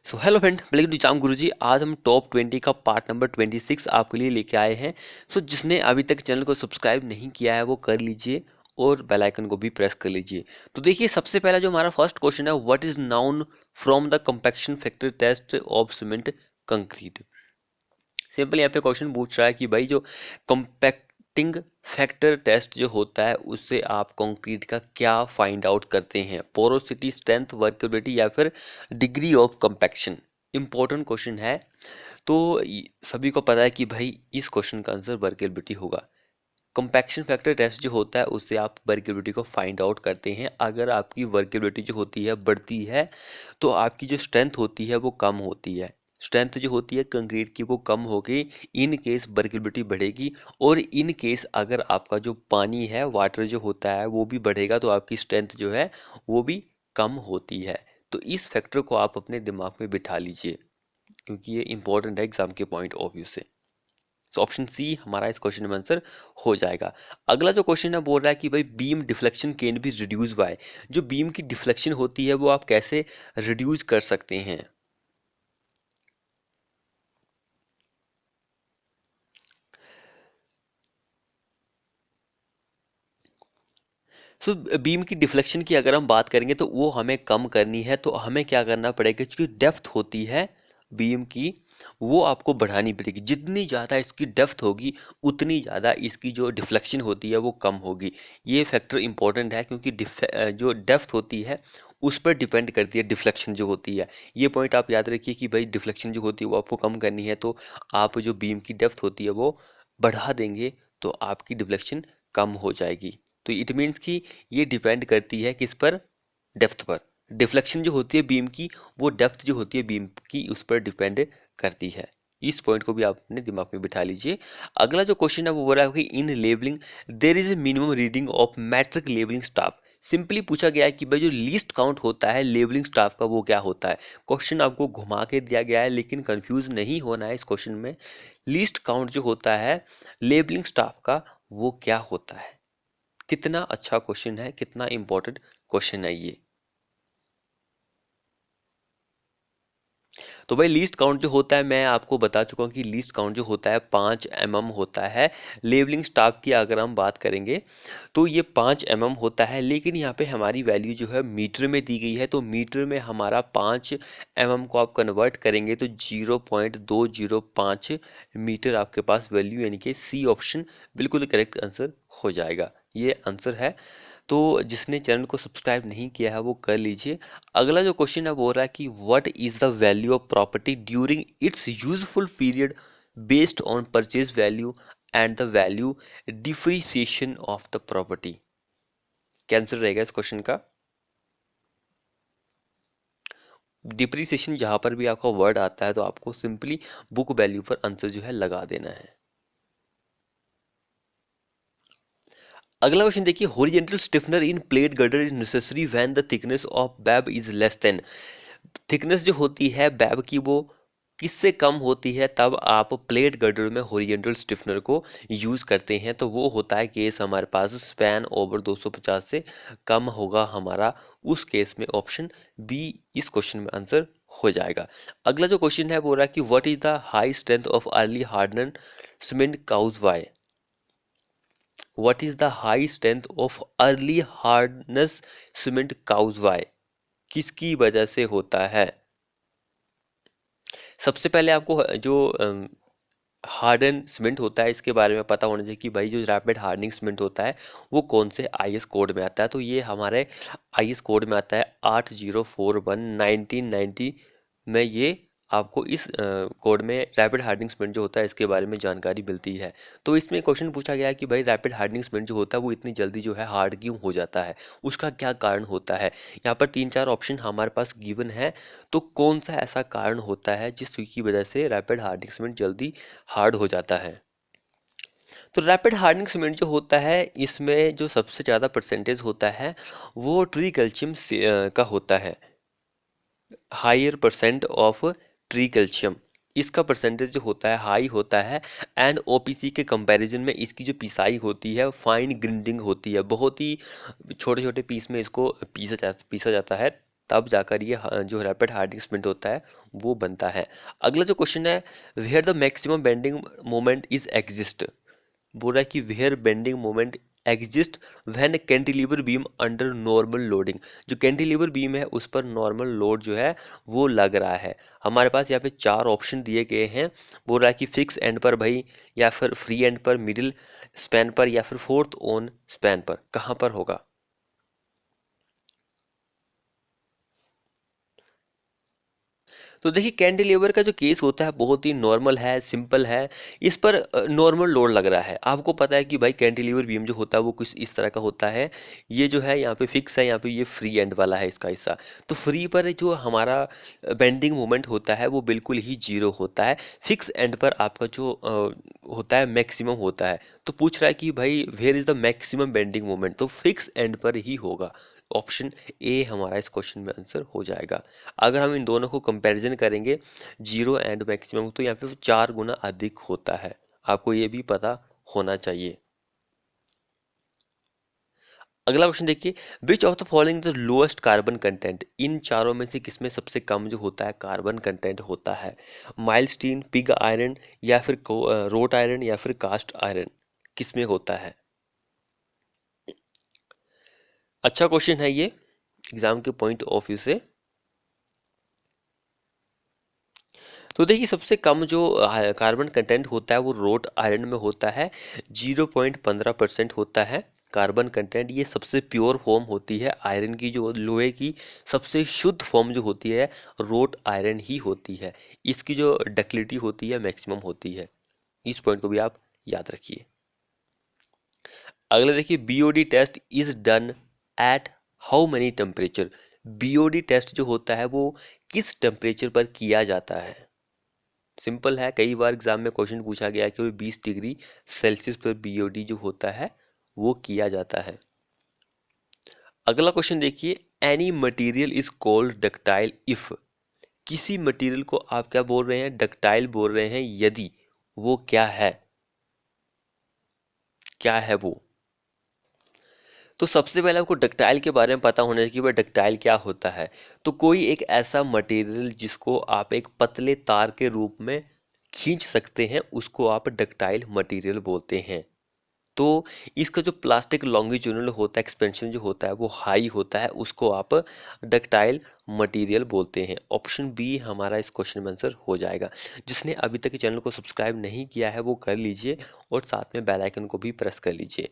So hello friend, welcome to Jam Guruji. आज हम top 20 का पार्ट नंबर 26 आपके लिए लेके आए हैं। जिसने अभी तक चैनल को सब्सक्राइब नहीं किया है वो कर लीजिए और बेल आइकन को भी प्रेस कर लीजिए। तो देखिए, सबसे पहला जो हमारा फर्स्ट क्वेश्चन है, what is known from the compaction factor test of cement concrete. Simple यहाँ पे क्वेश्चन पूछ रहा है कि भाई जो कंपैक्टिंग फैक्टर टेस्ट जो होता है उससे आप कंक्रीट का क्या फाइंड आउट करते हैं, पोरोसिटी, स्ट्रेंथ, वर्केबिलिटी या फिर degree of compaction. Important question है। तो सभी को पता है कि भाई इस क्वेश्चन का आंसर वर्केबिलिटी होगा। कंपैक्शन फैक्टर टेस्ट जो होता है उससे आप वर्केबिलिटी को फाइंड आउट करते हैं। अगर आपकी वर्केबिलिटी जो होती है बढ़ती है तो आपकी जो स्ट्रेंथ होती है वो कम होती है। स्ट्रेंथ जो होती है कंक्रीट की वो कम होगी इन केस वर्केबिलिटी बढ़ेगी। और इन केस अगर आपका जो पानी है, वाटर जो होता है वो भी बढ़ेगा तो आपकी स्ट्रेंथ जो है वो भी कम होती है। तो इस फैक्टर को आप अपने दिमाग में बिठा लीजिए क्योंकि ये इंपॉर्टेंट है एग्जाम के पॉइंट ऑफ व्यू से। तो ऑप्शन सी हमारा इस क्वेश्चन में आंसर हो जाएगा। अगला जो क्वेश्चन है बोल रहा है कि भाई beam deflection can be reduce by. जो बीम की डिफ्लेक्शन होती है वो आप कैसे रिड्यूस कर सकते हैं। बीम की डिफ्लेक्शन की अगर हम बात करेंगे तो वो हमें कम करनी है तो हमें क्या करना पड़ेगा, इसकी डेप्थ होती है बीम की वो आपको बढ़ानी पड़ेगी। जितनी ज़्यादा इसकी डेप्थ होगी उतनी ज़्यादा इसकी जो डिफ्लेक्शन होती है वो कम होगी। ये फैक्टर इंपॉर्टेंट है क्योंकि जो डेप्थ होती है उस पर डिपेंड करती है डिफ्लेक्शन जो होती है। ये पॉइंट आप याद रखिए कि भाई डिफ्लेक्शन जो होती है वो आपको कम करनी है तो आप जो बीम की डेप्थ होती है वो बढ़ा देंगे तो आपकी डिफ्लेक्शन कम हो जाएगी। तो इट मीन्स कि ये डिपेंड करती है किस पर, डेप्थ पर। डिफ्लेक्शन जो होती है बीम की वो डेप्थ जो होती है बीम की उस पर डिपेंड करती है। इस पॉइंट को भी आप अपने दिमाग में बिठा लीजिए। अगला जो क्वेश्चन है वो बोल रहा है कि in labelling there is a minimum reading of metric labelling staff. सिंपली पूछा गया है कि भाई जो लीस्ट काउंट होता है लेबलिंग स्टाफ का वो क्या होता है। क्वेश्चन आपको घुमा के दिया गया है लेकिन कंफ्यूज नहीं होना है इस क्वेश्चन में। लीस्ट काउंट जो होता है लेबलिंग स्टाफ का वो क्या होता है। कितना अच्छा क्वेश्चन है, कितना इंपॉर्टेंट क्वेश्चन है ये। तो भाई लीस्ट काउंट जो होता है मैं आपको बता चुका हूँ कि लीस्ट काउंट जो होता है 5 mm होता है। लेवलिंग स्टाफ की अगर हम बात करेंगे तो ये 5 mm होता है लेकिन यहाँ पे हमारी वैल्यू जो है मीटर में दी गई है तो मीटर में हमारा 5 mm को आप कन्वर्ट करेंगे तो 0.205 मीटर आपके पास वैल्यू, यानी कि सी ऑप्शन बिल्कुल करेक्ट आंसर हो जाएगा। ये आंसर है। तो जिसने चैनल को सब्सक्राइब नहीं किया है वो कर लीजिए। अगला जो क्वेश्चन है वो हो रहा है कि what is the value of property during its useful period based on purchase value and the value depreciation of the property. Cancer रहेगा इस क्वेश्चन का। डिप्रिसिएशन जहां पर भी आपका वर्ड आता है तो आपको सिंपली बुक वैल्यू पर आंसर जो है लगा देना है। अगला क्वेश्चन देखिए, horizontal stiffener in plate girder is necessary when the thickness of babe is less than. Thickness जो होती है बैब की वो किससे कम होती है तब आप प्लेट गर्डर में हॉरिजॉन्टल स्टिफनर को यूज़ करते हैं। तो वो होता है केस हमारे पास स्पैन ओवर 250 से कम होगा हमारा। उस केस में ऑप्शन बी इस क्वेश्चन में आंसर हो जाएगा। अगला जो क्वेश्चन है वो रहा कि what is the high strength of early harden cement cause why. What is the high strength of early hardness cement cause why, किसकी वजह से होता है। सबसे पहले आपको जो हार्डन सीमेंट होता है इसके बारे में पता होना चाहिए कि भाई जो रैपिड हार्डनिंग सीमेंट होता है वो कौन से आईएस कोड में आता है। तो ये हमारे आईएस कोड में आता है 8041 1990 में। ये आपको इस कोड में रैपिड हार्डनिंग सीमेंट जो होता है इसके बारे में जानकारी मिलती है। तो इसमें क्वेश्चन पूछा गया है कि भाई रैपिड हार्डनिंग सीमेंट जो होता है वो इतनी जल्दी जो है हार्ड क्यों हो जाता है, उसका क्या कारण होता है। यहाँ पर 3-4 ऑप्शन हमारे पास गिवन है। तो कौन सा ऐसा कारण होता है जिसकी वजह से रैपिड हार्डनिंग सीमेंट जल्दी हार्ड हो जाता है। तो रैपिड हार्डनिंग सीमेंट जो होता है इसमें जो सबसे ज़्यादा परसेंटेज होता है वो ट्री कैल्शियम का होता है। Higher percent of tri calcium इसका परसेंटेज जो होता है हाई होता है। एंड ओपीसी के कंपैरिजन में इसकी जो पिसाई होती है फाइन ग्राइंडिंग होती है, बहुत ही छोटे छोटे पीस में इसको पीसा जाता है। तब जाकर ये जो रैपिड हार्ट स्प्रिंट होता है वो बनता है। अगला जो क्वेश्चन है, where the maximum bending moment is exist, बोल रहा है कि where bending moment exist when cantilever beam under normal loading, जो कैंटिलीवर बीम है उस पर नॉर्मल लोड जो है वो लग रहा है। हमारे पास यहाँ पे चार ऑप्शन दिए गए हैं, बोल रहा है कि फिक्स एंड पर भाई, या फिर फ्री एंड पर, मिडिल स्पैन पर, या फिर फोर्थ ऑन स्पैन पर, कहाँ पर होगा। तो देखिए कैंटिलीवर का जो केस होता है बहुत ही नॉर्मल है, सिंपल है। इस पर नॉर्मल लोड लग रहा है। आपको पता है कि भाई कैंटिलीवर बीम जो होता है वो कुछ इस तरह का होता है। ये जो है यहाँ पे फिक्स है, यहाँ पे ये फ्री एंड वाला है इसका हिस्सा। तो फ्री पर जो हमारा बेंडिंग मोमेंट होता है वो बिल्कुल ही जीरो होता है। फिक्स एंड पर आपका जो होता है मैक्सिमम होता है। तो पूछ रहा है कि भाई where is the maximum bending moment, तो फिक्स एंड पर ही होगा। ऑप्शन ए हमारा इस क्वेश्चन में आंसर हो जाएगा। अगर हम इन दोनों को कंपैरिजन करेंगे जीरो एंड मैक्सिमम, तो यहाँ पे 4 गुना अधिक होता है। आपको ये भी पता होना चाहिए। अगला क्वेश्चन देखिए, which of the following the lowest carbon content, इन चारों में से किसमें सबसे कम जो होता है कार्बन कंटेंट होता है। माइलस्टीन, पिग आयरन, या फिर रोट आयरन, या फिर कास्ट आयरन, किसमें होता है। अच्छा क्वेश्चन है ये एग्जाम के पॉइंट ऑफ व्यू से। तो देखिए सबसे कम जो कार्बन कंटेंट होता है वो रोट आयरन में होता है, 0.15% होता है कार्बन कंटेंट। ये सबसे प्योर फॉर्म होती है आयरन की, जो लोहे की सबसे शुद्ध फॉर्म जो होती है रोट आयरन ही होती है। इसकी जो डक्टिलिटी होती है मैक्सिमम होती है। इस पॉइंट को भी आप याद रखिए। अगला देखिए, BOD test is done at how many temperature, BOD test जो होता है वो किस टेम्परेचर पर किया जाता है। सिंपल है, कई बार एग्जाम में क्वेश्चन पूछा गया है कि 20 डिग्री सेल्सियस पर बीओडी जो होता है वो किया जाता है। अगला क्वेश्चन देखिए, any material is called ductile if, किसी मटेरियल को आप क्या बोल रहे हैं, डक्टाइल बोल रहे हैं यदि वो क्या है, क्या है वो। तो सबसे पहले आपको डक्टाइल के बारे में पता होना चाहिए कि वह डक्टाइल क्या होता है। तो कोई एक ऐसा मटेरियल जिसको आप एक पतले तार के रूप में खींच सकते हैं उसको आप डक्टाइल मटेरियल बोलते हैं। तो इसका जो प्लास्टिक लॉन्गिट्यूडनल होता है, एक्सपेंशन जो होता है वो हाई होता है, उसको आप डक्टाइल मटेरियल बोलते हैं। ऑप्शन बी हमारा इस क्वेश्चन में आंसर हो जाएगा। जिसने अभी तक चैनल को सब्सक्राइब नहीं किया है वो कर लीजिए और साथ में बेल आइकन को भी प्रेस कर लीजिए।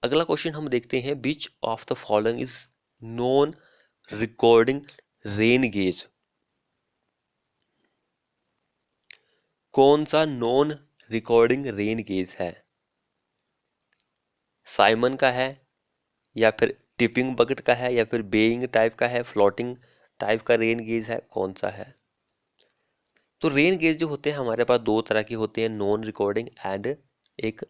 अगला क्वेश्चन हम देखते हैं, which of the following is non recording rain gauge, कौन सा नॉन रिकॉर्डिंग रेन गेज है। साइमन का है, या फिर टिपिंग बकेट का है, या फिर बेइंग टाइप का है, फ्लोटिंग टाइप का रेन गेज है, कौन सा है। तो रेन गेज जो होते हैं हमारे पास दो तरह के होते हैं, नॉन रिकॉर्डिंग एंड एक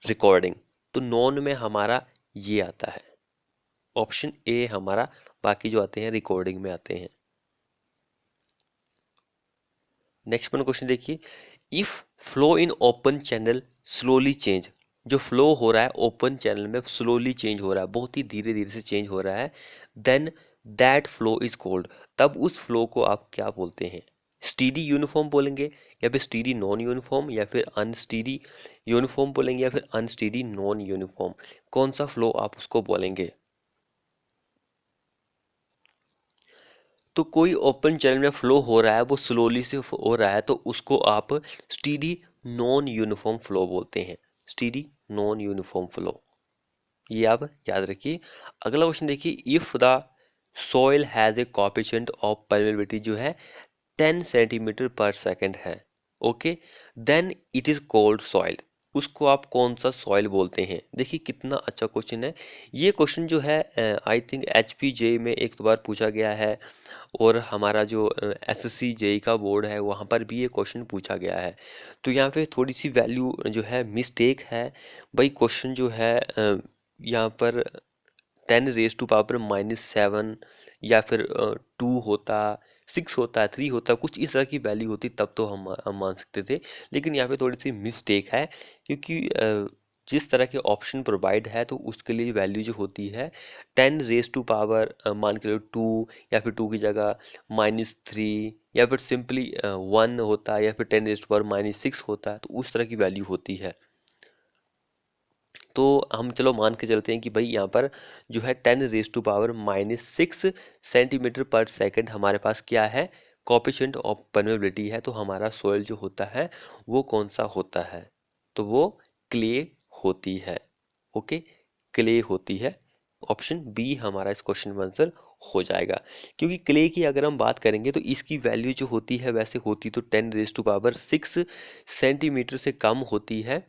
रिकॉर्डिंग। तो नॉन में हमारा ये आता है ऑप्शन ए हमारा, बाकी जो आते हैं रिकॉर्डिंग में आते हैं। नेक्स्ट वन क्वेश्चन देखिए, if flow in open channel slowly change, जो फ्लो हो रहा है ओपन चैनल में स्लोली चेंज हो रहा है, बहुत ही धीरे धीरे से चेंज हो रहा है, then that flow is called, तब उस फ्लो को आप क्या बोलते हैं। स्टीडी यूनिफॉर्म बोलेंगे, या फिर स्टीडी नॉन यूनिफॉर्म, या फिर अनस्टीडी यूनिफॉर्म बोलेंगे, या फिर अनस्टीडी नॉन यूनिफॉर्म, कौन सा फ्लो आप उसको बोलेंगे। तो कोई ओपन चैनल में फ्लो हो रहा है वो स्लोली से हो रहा है तो उसको आप स्टीडी नॉन यूनिफॉर्म फ्लो बोलते हैं, स्टीडी नॉन यूनिफॉर्म फ्लो, ये आप याद रखिए। अगला क्वेश्चन देखिए, if the soil has a coefficient of permeability जो है 10 सेंटीमीटर पर सेकंड है, okay, then it is called soil, उसको आप कौन सा सॉइल बोलते हैं। देखिए कितना अच्छा क्वेश्चन है। ये क्वेश्चन जो है आई थिंक HPJ में एक दो बार पूछा गया है, और हमारा जो SSC JEE का बोर्ड है वहाँ पर भी ये क्वेश्चन पूछा गया है। तो यहाँ पे थोड़ी सी वैल्यू जो है मिस्टेक है भाई। क्वेश्चन जो है यहाँ पर 10⁻⁻7 या फिर 2 होता, 6 होता, 3 होता, कुछ इस तरह की वैल्यू होती तब तो हम मान सकते थे। लेकिन यहाँ पे थोड़ी सी मिस्टेक है, क्योंकि जिस तरह के ऑप्शन प्रोवाइड है तो उसके लिए वैल्यू जो होती है 10 रेज़ टू पावर मान के लो 2, या फिर 2 की जगह -3, या फिर सिंपली 1 होता है, या फिर 10 रेज़ टू पावर -6 होता है, तो उस तरह की वैल्यू होती है। तो हम चलो मान के चलते हैं कि भाई यहाँ पर जो है 10 raise to power -6 centimetre per second हमारे पास क्या है, कोएफिशिएंट ऑफ परमेबिलिटी है। तो हमारा सॉइल जो होता है वो कौन सा होता है, तो वो क्ले होती है। ओके, क्ले होती है। ऑप्शन बी हमारा इस क्वेश्चन में आंसर हो जाएगा। क्योंकि क्ले की अगर हम बात करेंगे तो इसकी वैल्यू जो होती है वैसे होती तो 10 रेज़ टू पावर 6 सेंटीमीटर से कम होती है,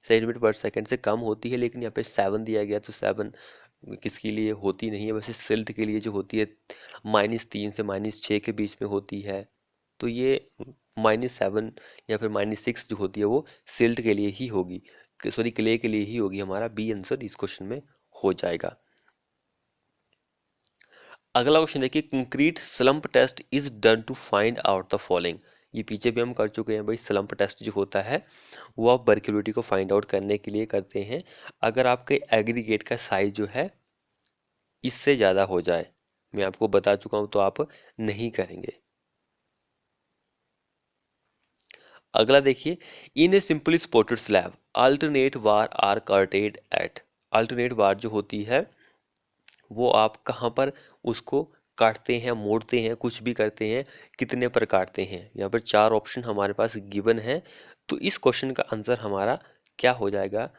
सेंटीमीटर पर सेकंड से कम होती है। लेकिन यहाँ पे 7 दिया गया, तो 7 किसके लिए होती नहीं है, वैसे सिल्ट के लिए जो होती है -3 से -6 के बीच में होती है। तो ये -7 या फिर -6 जो होती है वो सिल्ट के लिए ही होगी, सॉरी क्ले के लिए ही होगी। हमारा बी आंसर इस क्वेश्चन में हो जाएगा। अगला क्वेश्चन देखिए, concrete slump test is done to find out the following. ये पीछे भी हम कर चुके हैं भाई। स्लंप टेस्ट जो होता है वो आप बर्क्यूलिटी को फाइंड आउट करने के लिए करते हैं अगर आपके एग्रीगेट का साइज जो है इससे ज़्यादा हो जाए। मैं आपको बता चुका हूँ, तो आप नहीं करेंगे। अगला देखिए, in a simply supported slab alternate वार आर कर्टेड एट। अल्टरनेट वार जो होती है वो आप कहाँ पर उसको काटते हैं, मोड़ते हैं, कुछ भी करते हैं, कितने पर काटते हैं। यहाँ पर 4 ऑप्शन हमारे पास गिवन है। तो इस क्वेश्चन का आंसर हमारा क्या हो जाएगा,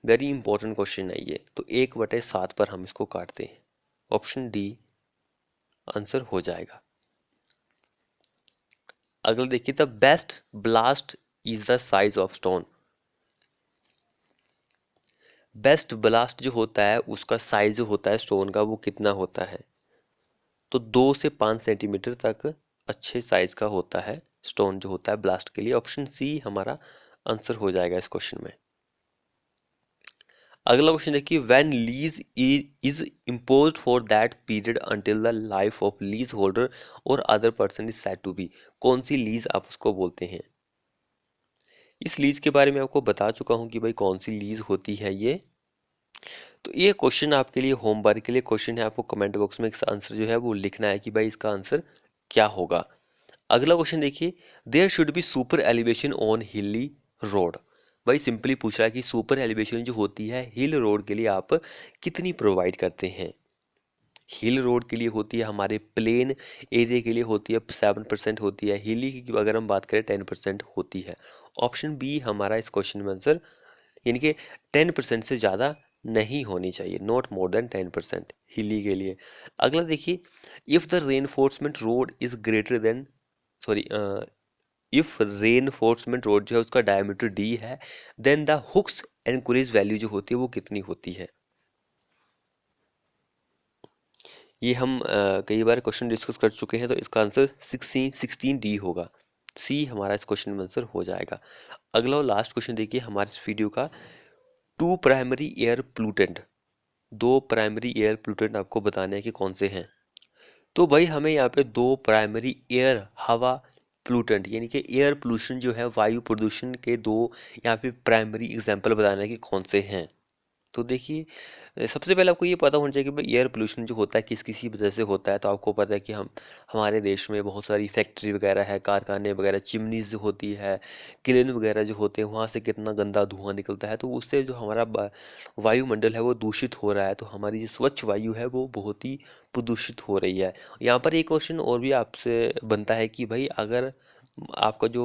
वेरी इंपॉर्टेंट क्वेश्चन है ये। तो 1/7 पर हम इसको काटते हैं। ऑप्शन डी आंसर हो जाएगा। अगला देखिए, the best blast is the size of stone. Best blast जो होता है उसका साइज जो होता है स्टोन का वो कितना होता है, तो 2 से 5 सेंटीमीटर तक अच्छे साइज का होता है स्टोन जो होता है ब्लास्ट के लिए। ऑप्शन सी हमारा आंसर हो जाएगा इस क्वेश्चन में। अगला क्वेश्चन देखिए, when lease is imposed for that period until the life of lease holder और other person is said to be. कौन सी लीज आप उसको बोलते हैं। इस लीज के बारे में आपको बता चुका हूं कि भाई कौन सी लीज होती है ये। तो ये क्वेश्चन आपके लिए होमवर्क के लिए क्वेश्चन है। आपको कमेंट बॉक्स में इसका आंसर जो है वो लिखना है कि भाई इसका आंसर क्या होगा। अगला क्वेश्चन देखिए, there should be super elevation on hilly road. भाई सिंपली पूछ रहा है कि सुपर एलिवेशन जो होती है हिल रोड के लिए आप कितनी प्रोवाइड करते हैं। हिल रोड के लिए होती है, हमारे प्लेन एरिया के लिए होती है 7% होती है, हिली की अगर हम बात करें 10% होती है। ऑप्शन बी हमारा इस क्वेश्चन में आंसर, यानी कि 10% से ज़्यादा नहीं होनी चाहिए, नॉट मोर देन 10% हिली के लिए। अगला देखिए, if the reinforcement rod is greater than, sorry, if reinforcement rod जो है उसका डायमीटर डी है, then the hooks anchorage value जो होती है वो कितनी होती है। ये हम कई बार क्वेश्चन डिस्कस कर चुके हैं, तो इसका आंसर 16 डी होगा। सी हमारा इस क्वेश्चन में आंसर हो जाएगा। अगला और लास्ट क्वेश्चन देखिए हमारे इस वीडियो का, 2 primary air pollutant, 2 primary air pollutant आपको बताने हैं कि कौन से हैं। तो भाई हमें यहाँ पे 2 प्राइमरी एयर हवा पोल्यूटेंट यानी कि एयर पोल्यूशन जो है वायु प्रदूषण के 2 यहाँ पे प्राइमरी एग्जाम्पल बताना है कि कौन से हैं। तो देखिए, सबसे पहले आपको ये पता होना चाहिए कि भाई एयर पोल्यूशन जो होता है किस किसी वजह से होता है। तो आपको पता है कि हम हमारे देश में बहुत सारी फैक्ट्री वगैरह है, कारखाने वगैरह, चिमनीज जो होती है, किलेन वगैरह जो होते हैं, वहाँ से कितना गंदा धुआं निकलता है। तो उससे जो हमारा वायुमंडल है वो दूषित हो रहा है। तो हमारी जो स्वच्छ वायु है वो बहुत ही प्रदूषित हो रही है। यहाँ पर एक क्वेश्चन और भी आपसे बनता है कि भाई अगर आपका जो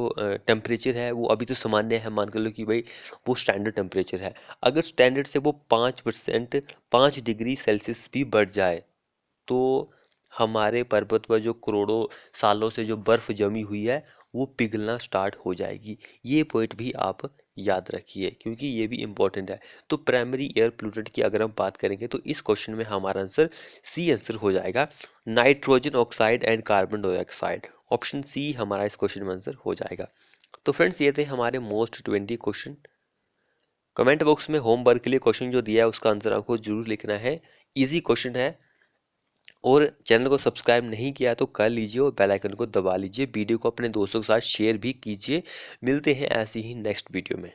टेम्परेचर है वो अभी तो सामान्य है, मान कर लो कि भाई वो स्टैंडर्ड टेम्परेचर है, अगर स्टैंडर्ड से वो 5% 5 डिग्री सेल्सियस भी बढ़ जाए तो हमारे पर्वत पर जो करोड़ों सालों से जो बर्फ जमी हुई है वो पिघलना स्टार्ट हो जाएगी। ये पॉइंट भी आप याद रखिए क्योंकि ये भी इम्पोर्टेंट है। तो प्राइमरी एयर पोल्यूटेंट की अगर हम बात करेंगे तो इस क्वेश्चन में हमारा आंसर सी आंसर हो जाएगा, nitrogen oxide and carbon dioxide. Option C हमारा इस क्वेश्चन में आंसर हो जाएगा। तो फ्रेंड्स ये थे हमारे मोस्ट 20 क्वेश्चन। कमेंट बॉक्स में होमवर्क के लिए क्वेश्चन जो दिया है उसका आंसर आपको जरूर लिखना है, इजी क्वेश्चन है। और चैनल को सब्सक्राइब नहीं किया तो कर लीजिए और बेल आइकन को दबा लीजिए। वीडियो को अपने दोस्तों के साथ शेयर भी कीजिए। मिलते हैं ऐसी ही नेक्स्ट वीडियो में।